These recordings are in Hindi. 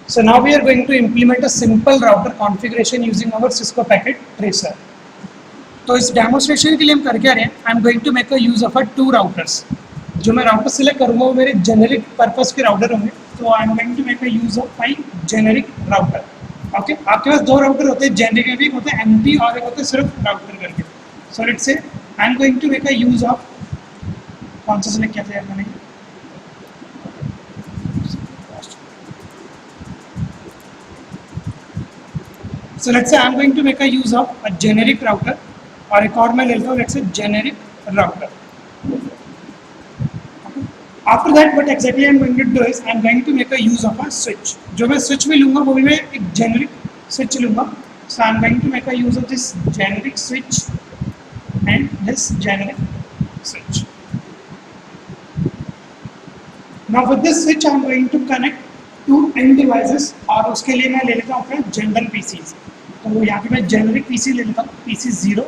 So now we are going to implement a simple router configuration using our Cisco Packet Tracer. तो इस डेमोस्ट्रेशन के लिए हम कर क्या रहे हैं, I am going to make a use of a 2 routers. जो मैं राउटर सिलेक्ट करूँगा वो मेरे जेनेरिक पर्पस के राउटर होंगे. तो I am going to make a use of my generic router. Okay, आपके पास 2 राउटर होते हैं, जेनेरिक में भी होते हैं एमटी और एक होते हैं सिर्फ राउटर करके. So let's say I am going to make a use of, कौन सा सिलेक्ट किया था यार मैंने, so let's say I'm going to make a use of a generic router और एक और मैं ले लेता हूँ let's say generic router. After that what exactly I'm going to do is I'm going to make a use of a switch. जो मैं switch में लूँगा वो भी मैं एक generic switch लूँगा. So I'm going to make a use of this generic switch and this generic switch. Now with this switch I'm going to connect 2 end devices और उसके लिए मैं ले लेता हूँ अपना जनरल PCs. तो यहाँ पे मैं जेनरिक पीसी ले लेता हूँ, PC0,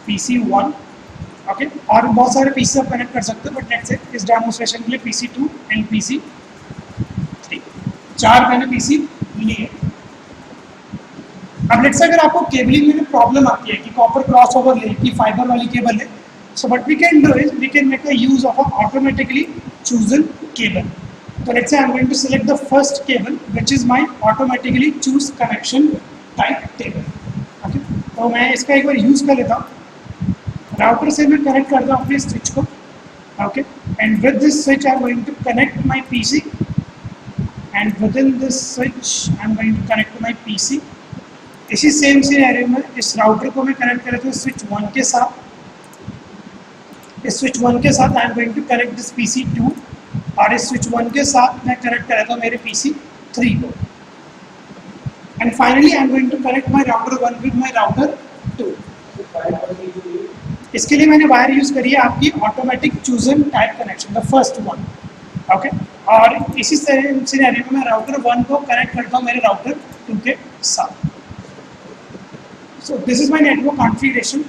PC1, ओके. और बहुत सारे पीसी आप कनेक्ट कर सकते हो, बट लेट्स से इस डेमोन्स्ट्रेशन के लिए PC2 एंड PC3, 4 मैंने पीसी लिए. अब लेट्स से अगर आपको केबलिंग में प्रॉब्लम आती है कि कॉपर क्रॉस ओवर ले कि फाइबर वाली केबल है, so what we can do is we can make a use of a automatically chosen cable. So let's say I'm going to select the first cable which is my automatically choose connection type cable. Okay, तो मैं इसका एक बार यूज कर लेता हूँ. राउटर से मैं कनेक्ट करता हूँ अपने स्विच को. Okay, and with this switch I am going to connect my PC and within this switch I am going to connect my PC. इसी सेम सिनेरियो में इस राउटर को मैं कनेक्ट कर लेता हूँ स्विच 1 के साथ. इस स्विच 1 के साथ I am going to connect this PC2 और इस स्विच 1 के साथ मैं कनेक्ट कर लेता हूँ मेरे PC3 को. And finally I am going to connect my router 1 with my router 2. इसके लिए मैंने वायर यूज करी है आपकी automatic chosen type connection, the first one. Okay, और इसी सिनेरियो में मैं राउटर 1 को कनेक्ट करता हूँ मेरे राउटर 2 के साथ. So this is my network configuration.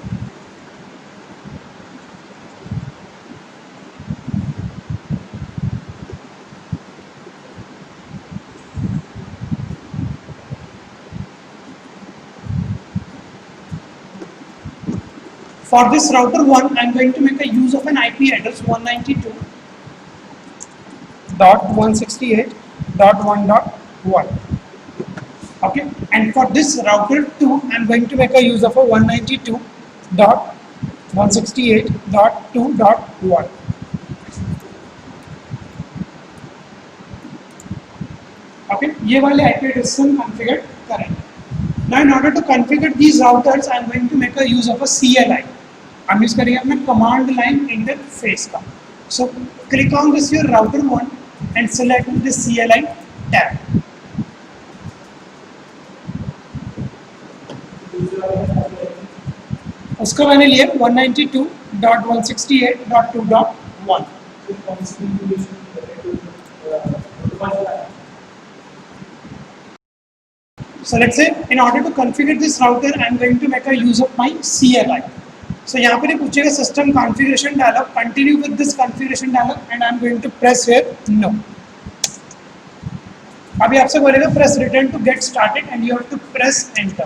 For this router 1, I am going to make a use of an IP address 192.168.1.1. Okay, and for this router 2, I am going to make a use of a 192.168.2.1. Okay, ये वाले IP address हम configure करेंगे. Now in order to configure these routers, I am going to make a use of a CLI. हम यूज करेंगे अपना कमांड लाइन इंटरफेस का. So click on this your router 1 and select this CLI tab. उसको मैंने लिया 192.168.2.1. So let's say in order to configure this router, I am going to make a use of my CLI. So यहाँ पर पूछेगा system configuration dialog, continue with this configuration dialog and I am going to press here no. अभी आपसे बोलेगा press return to get started and you have to press enter.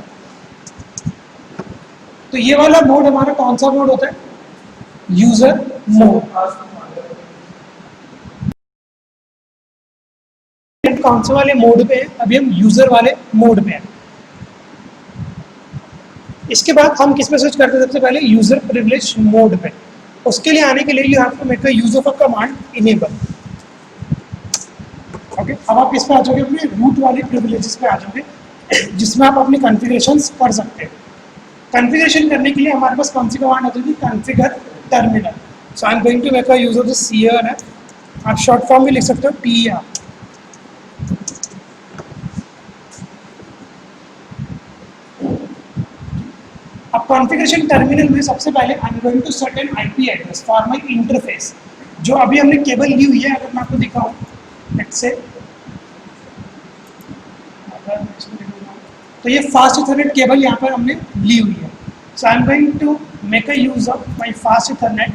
तो ये वाला मोड हमारा कौन सा मोड होता है? User mode. कौन से वाले मोड पे है? अभी हम यूजर वाले मोड पे हैं. इसके बाद हम किस में स्विच करते हैं? सबसे पहले यूजर प्रिविलेज मोड पे. उसके लिए आने के लिए you have to make a use of a command enable. Okay, अब आप किस पे आ जाओगे? अपने रूट वाले प्रिविलेजेस पे आ जाओगे जिसमें आप अपनी कॉन्फ़िगरेशंस कर सकते हैं. कॉन्फ़िगरेशन करने के लिए हमारे पास कौन सी कमांड होती है? Configure terminal. So I am going to make a use of this CR है. आप शॉर्ट फॉर्म भी लिख सकते हो TR. अब कॉन्फ़िगरेशन टर्मिनल में सबसे पहले I am going to set an IP address for my interface. जो अभी हमने केबल ली हुई है, अगर मैं आपको दिखाऊं, लेट्स से तो ये फास्ट इथरनेट केबल यहाँ पर हमने ली हुई है. So I am going to make a use of my fast ethernet.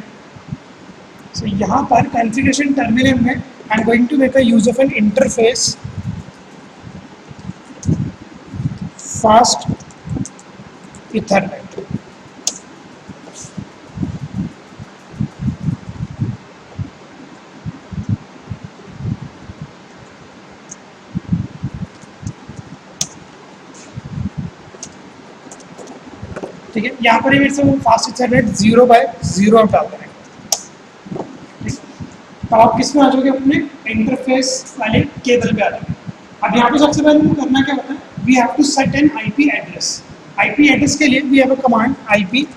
So यहाँ पर कॉन्फ़िगरेशन टर्मिनल में I am going to make a use of an interface fast ethernet. ठीक है, यहाँ पर ही फिर से फास्ट इथरनेट 0/0 आप डाल देंगे। तो आप किस में आ जाओगे, अपने इंटरफेस वाले केबल पे आ जाओगे। अब यहाँ पे सबसे पहले हमें करना क्या होता है, we have to set an IP address. IP address के लिए we have a command IP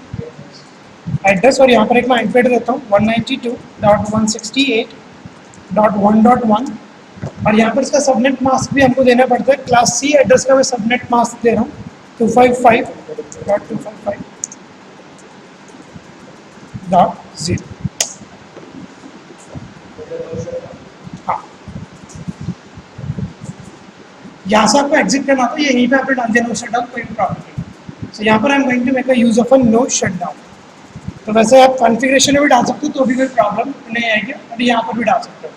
address, और यहाँ पर एक मैं आईपी एड्रेस देता हूँ 192.168.1.1, और यहाँ पर इसका सबनेट मास्क भी हमको देना पड़ता है। क्लास सी एड्रेस का मैं सबनेट मास्क दे रहा हूँ 255.255.0। हाँ, यहाँ से आपको एग्जिट करना था, यहीं पे आपने डाल दिया नो शट डाउन, कोई भी प्रॉब्लम नहीं। सो यहाँ पर I am going to make a use of a no shut down. तो वैसे आप कॉन्फ़िगरेशन में भी डाल सकते हो तो भी कोई प्रॉब्लम नहीं आएगी, और यहाँ पर भी डाल सकते हो।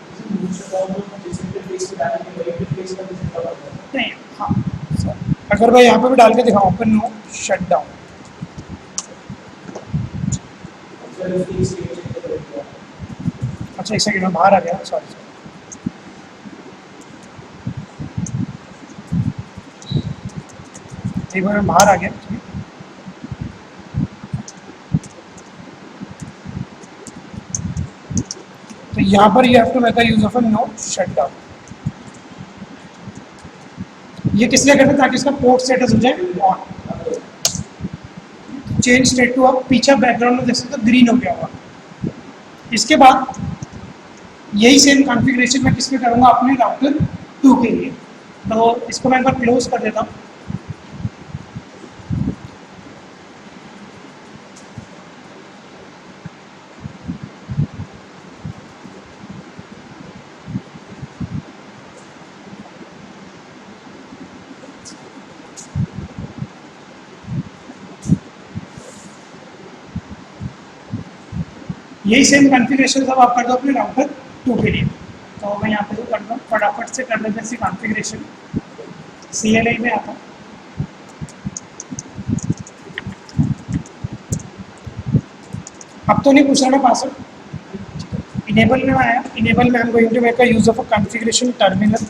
नहीं, हाँ, अगर मैं यहाँ पर भी डाल के दिखाऊँ ओपन नो शट डाउन, अच्छा एक सेकंड में बाहर आ गया, सॉरी। एक बार मैं बाहर आ गया। तो यहाँ पर you have to make a use of a no shut down. ये किस लिए करते हैं, ताकि इसका पोर्ट स्टेटस हो जाए ऑन। चेंज स्टेट टू, आप पीछे बैकग्राउंड में देख सकते हो ग्रीन हो गया होगा। इसके बाद यही सेम कॉन्फ़िगरेशन मैं किस में करूँगा, अपने राउटर 2 के लिए। तो इसको मैं एक बार क्लोज कर देता हूँ। यही सेम कॉन्फ़िगरेशन सब आप कर दो अपने राउटर 2 के लिए। तो मैं यहाँ पे जो करता हूँ, फटाफट से कर लेते हैं इसकी कॉन्फ़िगरेशन। CLI में आता हूँ, अब तो नहीं पूछ रहा ना पासवर्ड। इनेबल में आया, इनेबल में I am going to make a use of a configuration terminal.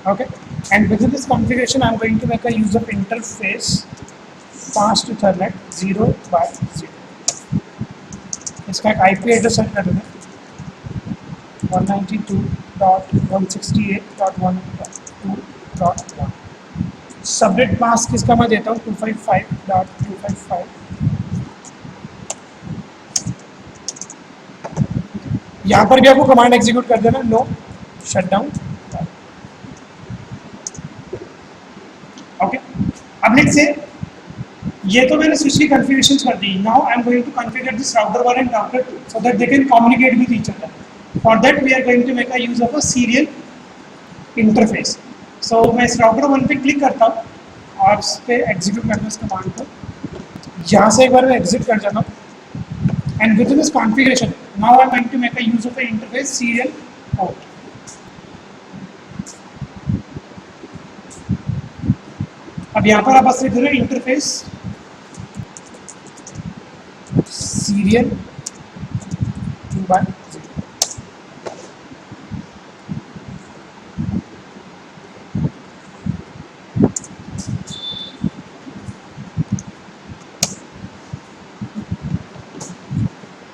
Okay, and within this configuration I am going to make a use of interface fast Ethernet 0/0। इसका एक IP एड्रेस सेट कर देंगे 192.168.1.2.1। सबनेट मास्क इसका मैं देता हूँ 255.255। यहाँ पर भी आपको कमांड एग्जीक्यूट कर देना नो शट डाउन। ओके, अब नेक्स्ट से ये तो मैंने स्विच की कॉन्फ़िगरेशंस कर दी। Now I am going to configure this router 1 and router 2 so that they can communicate with each other. For that we are going to make a use of a serial interface. So मैं इस राउटर 1 पे क्लिक करता हूँ और इस पर एग्जीक्यूट करना इस कमांड को। यहाँ से एक बार मैं एग्जिट कर जाता हूँ, and within this configuration now I am going to make a use of a interface serial port. अब यहाँ पर आप बस लिख दो इंटरफेस सीरियल 2/0।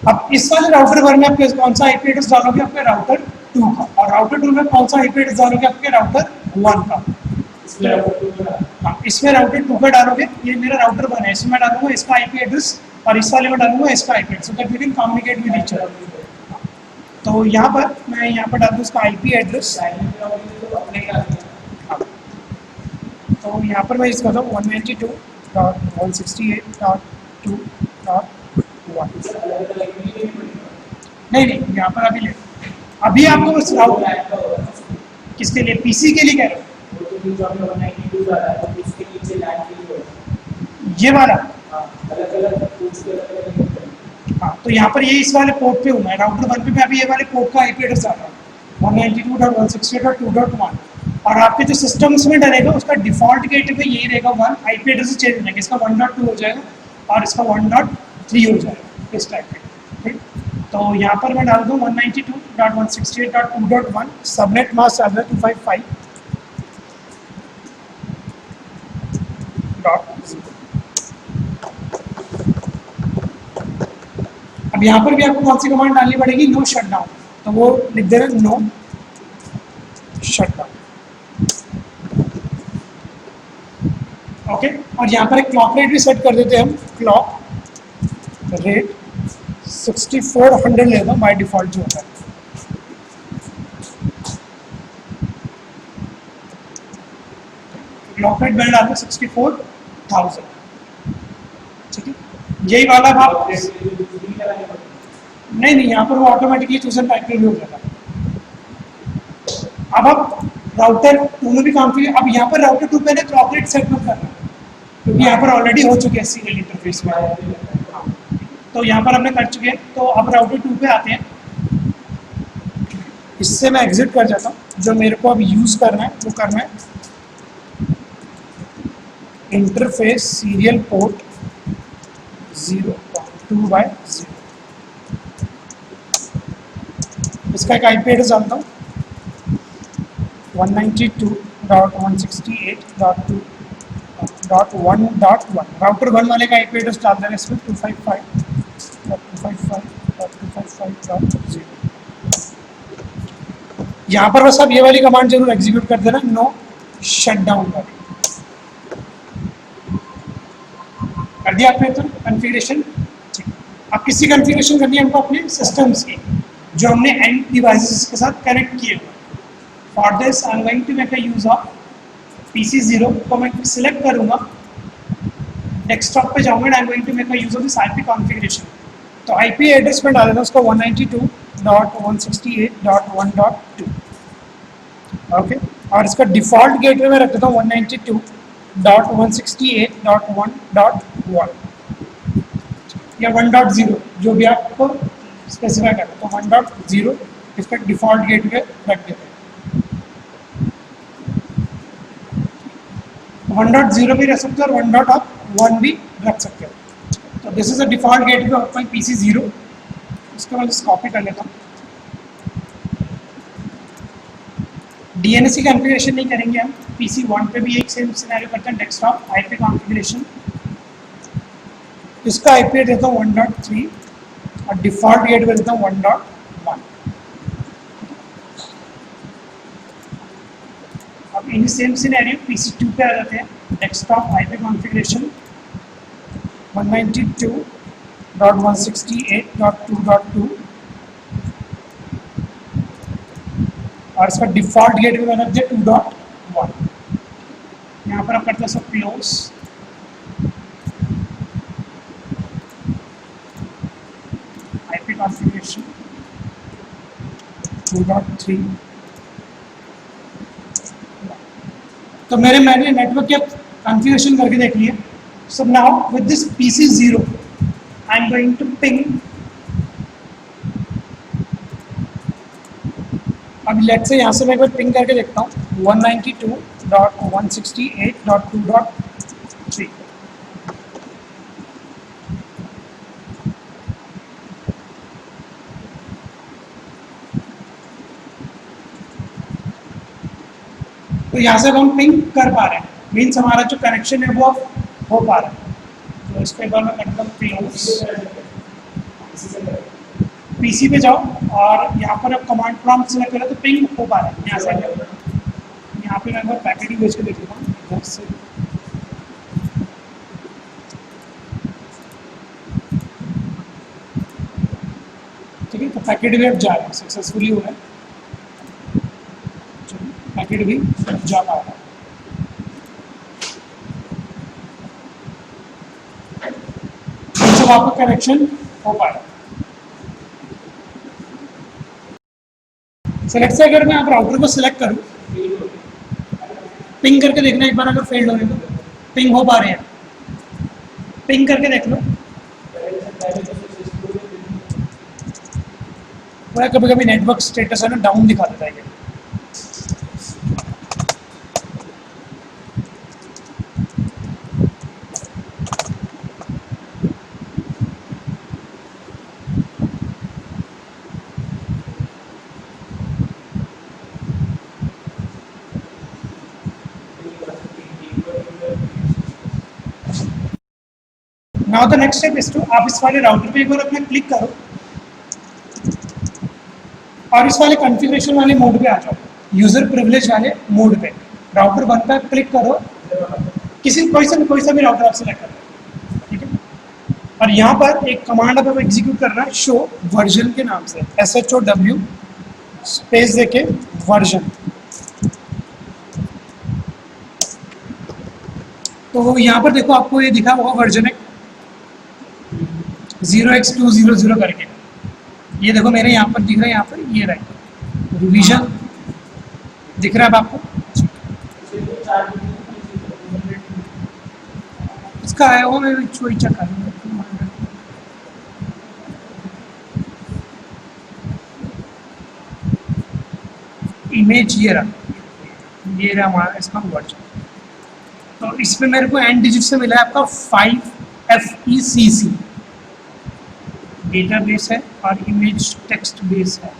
अब इस वाले राउटर 1 में आप कौन सा IP एड्रेस डालोगे, आपके राउटर 2 का, और राउटर 2 में कौन सा IP एड्रेस डालोगे, आपके राउटर 1 का। हाँ, इसमें राउटर 2 का डालोगे, ये मेरा राउटर 1 है, इसमें डालूंगा इसका IP एड्रेस, और इस वाले में डालूंगा इसका IP address, so that we can communicate with each other. तो यहाँ पर मैं यहाँ पर डाल दूँ इसका IP एड्रेस। तो यहाँ पर मैं इस करता हूँ 192.168.2.1। नहीं, यहाँ पर अभी ले, अभी आपको बस राउटर किसके लिए, PC के लिए कह रहे हो, ये वाला। हाँ, तो यहाँ पर ये इस वाले पोर्ट पे हूँ मैं, राउटर 1 पे मैं अभी ये वाले पोर्ट का आईपी एड्रेस डाल रहा हूँ 192.168.2.1, और आपके जो सिस्टम्स में डलेगा उसका डिफॉल्ट गेटवे यही रहेगा 1, आईपी एड्रेस चेंज हो जाएंगे, इसका 1.2 हो जाएगा और इसका 1.3 हो जाएगा इस टाइप के, ठीक। तो यहाँ पर मैं डाल दूँ 192.168.2.1, सबनेट मास्क डाल रहा है 255.0। अब यहाँ पर भी आपको कौन सी कमांड डालनी पड़ेगी, नो शटडाउन, तो वो लिख दे रहे नो शटडाउन, ओके। और यहाँ पर एक क्लॉक रेट भी सेट कर देते हैं हम, क्लॉक रेट 6400 लेगा बाय डिफॉल्ट जो होता है। क्लॉक रेट मैंने डाला 64,000, ठीक है। यही वाला आप नहीं, यहाँ पर वो ऑटोमेटिकली चूजन टाइप के लिए हो जाता है। अब आप राउटर 2 में भी काम किए, अब यहाँ पर राउटर 2 पे क्लॉक रेट सेट मत करना क्योंकि यहाँ पर ऑलरेडी हो चुके हैं सीरियल इंटरफेस में, तो यहाँ पर हमने कर चुके हैं। तो अब राउटर 2 पे आते हैं, इससे मैं एग्जिट कर जाता हूँ, जो मेरे को अब यूज़ करना है वो करना है इंटरफेस सीरियल पोर्ट 0.2/0, इसका एक आईपी एड्रेस डालता हूँ 192.168.2.1.1, राउटर 1 वाले का आईपी एड्रेस डाल देना इसमें 255.255.255.0। यहाँ पर बस अब ये वाली कमांड जरूर एग्जीक्यूट कर देना, नो शटडाउन वाली। कर दिया आपने तो कॉन्फ़िगरेशन, ठीक। अब किसी कॉन्फ़िगरेशन करनी है हमको अपने सिस्टम्स की जो हमने एंड डिवाइसेस के साथ कनेक्ट किए हुए। For this I am going to make a use of PC0 को मैं सिलेक्ट करूंगा, डेस्कटॉप पे जाऊंगा, I am going to make a use of this IP configuration. तो आईपी एड्रेस में डालना उसको 192.168.1.2, ओके। और इसका डिफॉल्ट गेटवे में रख देता हूँ 192.168.1.1 या 1.0, जो भी आपको स्पेसिफाई करें, तो 1.0 इसका डिफॉल्ट गेटवे रख देते हैं। 1.0 भी रख सकते हो और 1.1 भी रख सकते हो। तो this is a default gateway of my PC0, इसको मैं जस्ट कॉपी कर लेता हूँ। DNS की कॉन्फ़िगरेशन नहीं करेंगे हम, PC1 पे भी एक सेम सिनेरियो करते हैं, डेस्कटॉप आईपी कॉन्फ़िगरेशन, इसका आईपी देता हूँ 1.3 और डिफॉल्ट गेटवे देता हूँ 1.1। अब इन सेम सिनेरियो PC2 पे आ जाते हैं, डेस्कटॉप आईपी कॉन्फ़िगरेशन 192.168.2.2 और इसका डिफॉल्ट गेटवे मैंने दिया 2.1। यहाँ पर आप करते हैं सब क्लोज, आईपी कॉन्फ़िगरेशन 2.3। तो मैंने नेटवर्क के कॉन्फ़िगरेशन करके देख लिया। So now with this PC0 I am going to ping. अब लेट्स से यहाँ से मैं एक बार पिंग करके देखता हूँ 192.168.2.3। तो यहाँ से हम पिंग कर पा रहे हैं, मीन्स हमारा जो कनेक्शन है वो हो पा रहा है। तो इसके बाद मैं करता हूँ क्लोज, PC पे जाओ और यहाँ पर अब कमांड प्रॉम्प्ट सेलेक्ट करो तो पिंग हो पा रहा है यहाँ से। यहाँ पे मैं एक बार पैकेट भेज के देख लेता हूँ इधर से। ठीक है, तो पैकेट भी अब जा रहा है, सक्सेसफुली हो रहा है, पैकेट भी जा पा रहा है। सब आपका कनेक्शन हो पा रहा है। सेलेक्ट से अगर मैं आप राउटर को सिलेक्ट करूं, पिंग करके देखना एक बार, अगर फेल्ड हो रहे तो पिंग हो पा रहे हैं, पिंग करके देख लो। वो कभी कभी नेटवर्क स्टेटस है ना डाउन दिखा देता है ये। Now the next step is to, आप इस वाले राउटर पे एक बार अपना क्लिक करो और इस वाले कॉन्फ़िगरेशन वाले मोड पे आ जाओ, यूजर प्रिविलेज वाले मोड पे। राउटर 1 पे क्लिक करो, कोई सा भी राउटर आप सेलेक्ट करो, ठीक है। और यहाँ पर एक कमांड आप एग्जीक्यूट करना है, शो वर्जन के नाम से, SHOW स्पेस देके वर्जन। तो यहाँ पर देखो आपको ये दिखा होगा वर्जन है 0x200 करके, ये देखो मेरे यहाँ पर दिख रहा है, यहाँ पर ये रहा रिवीजन दिख रहा है अब आपको। इसका आया हुआ मैं वही चेक कर लूँगा। इमेज ये रहा हमारा इसका वर्जन। तो इसमें मेरे को एंड डिजिट से मिला है आपका 5FECC डेटाबेस है और इमेज टेक्स्ट बेस है।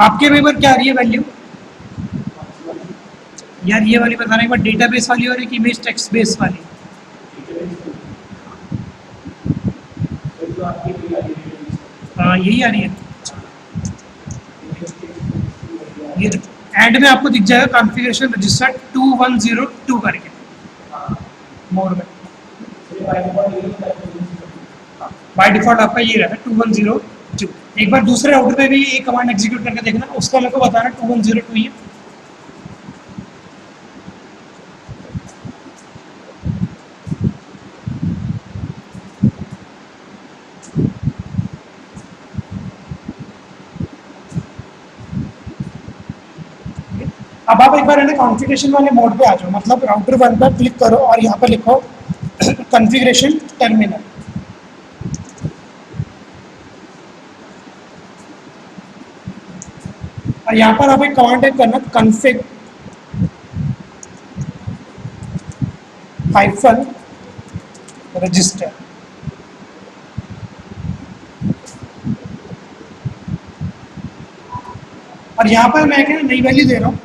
आपके पेपर क्या आ रही है वैल्यू यार, ये वाली बताना एक बार, डेटाबेस वाली और एक इमेज टेक्स्ट बेस वाली। यही आ रही है। ये एंड में आपको दिख जाएगा कॉन्फ़िगरेशन रजिस्टर 2102 करके मोर में। बाय डिफॉल्ट आपका ये रहता है 2102। एक बार दूसरे राउटर पे भी ये कमांड एग्जीक्यूट करके देखना, उसका मेरे को बताना 2102 ही है। अब आप एक बार है ना कॉन्फ़िगरेशन वाले मोड पे आ जाओ, मतलब राउटर 1 पर क्लिक करो और यहाँ पर लिखो कॉन्फ़िगरेशन टर्मिनल। और यहाँ पर आप एक कमांड टाइप करना config -register। और यहाँ पर मैं क्या नई वैल्यू दे रहा हूँ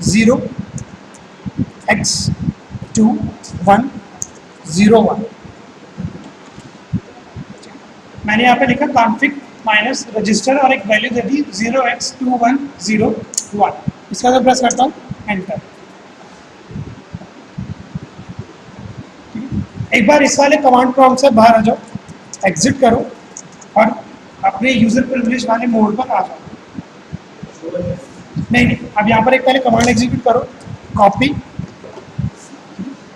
0x2101। मैंने यहाँ पे लिखा config -register और एक वैल्यू दे दी 0x2101। इसका जब प्रेस करता हूँ एंटर। एक बार इस वाले कमांड प्रॉम्प्ट से बाहर आ जाओ, एग्जिट करो और अपने यूजर प्रिविलेज वाले मोड पर आ जाओ। नहीं, अब यहाँ पर एक पहले कमांड एग्जीक्यूट करो, कॉपी,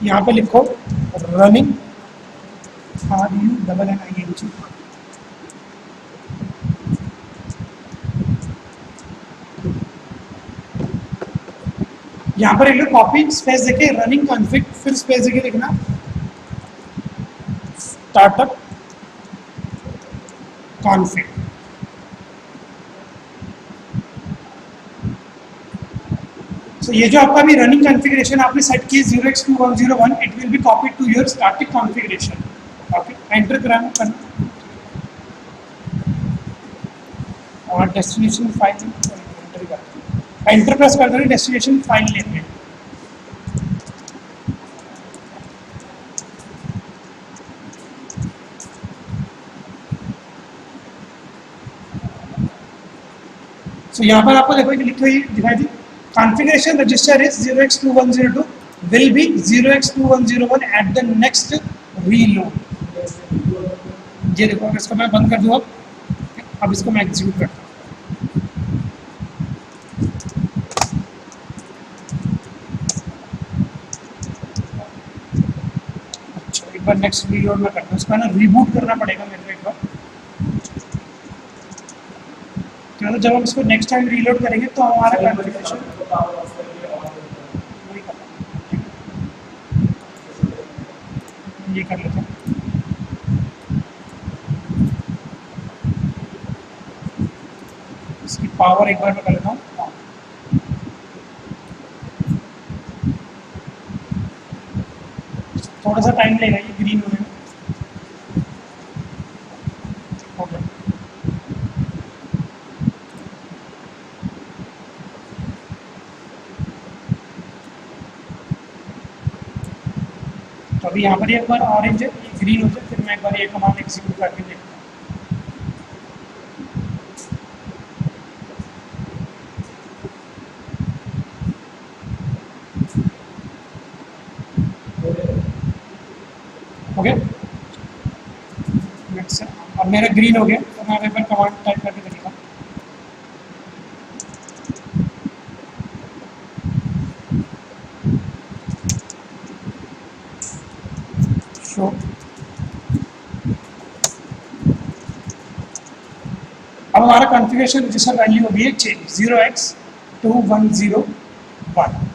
यहाँ पे लिखो रनिंग RUNNING। यहाँ पर एक कॉपी स्पेस देके रनिंग कॉन्फ़िग, फिर स्पेस देके लिखना स्टार्टअप कॉन्फ़िग। So, ये जो आपका भी रनिंग कॉन्फ़िगरेशन आपने सेट की 0x2101, it will be copied to your static configuration. Okay, enter करना और डेस्टिनेशन फाइल एंटर प्रेस कर देना, डेस्टिनेशन फाइल नेम में। So, यहाँ पर आपको देखो लिखी हुई दिखाई दी, configuration register is 0x2102 will be 0x2101 at the next reload। ये देखो, अगर इसको मैं बंद कर दूँ अब इसको मैं एग्जीक्यूट करता हूँ। अच्छा, एक बार नेक्स्ट रीलोड में करता हूँ, उसका ना रीबूट करना पड़ेगा मेरे को एक बार। तो जब हम इसको नेक्स्ट टाइम रीलोड करेंगे तो हमारा कॉन्फ़िगरेशन ये कर लेते हैं। पावर एक बार मैं कर लेता हूँ। थोड़ा सा टाइम लेगा ये ग्रीन होने में। हो गया। तो अभी यहाँ पर एक बार ऑरेंज है, ये ग्रीन हो जाए, फिर मैं एक बार ये कमांड एग्जीक्यूट करके देखता हूँ। हो गया। नेक्स्ट अब मेरा ग्रीन हो गया, तो मैं एक बार कमांड टाइप करके देखता हूँ। शो अब हमारा कॉन्फ़िगरेशन रजिस्टर वैल्यू हो गई है चेंज 0x2101।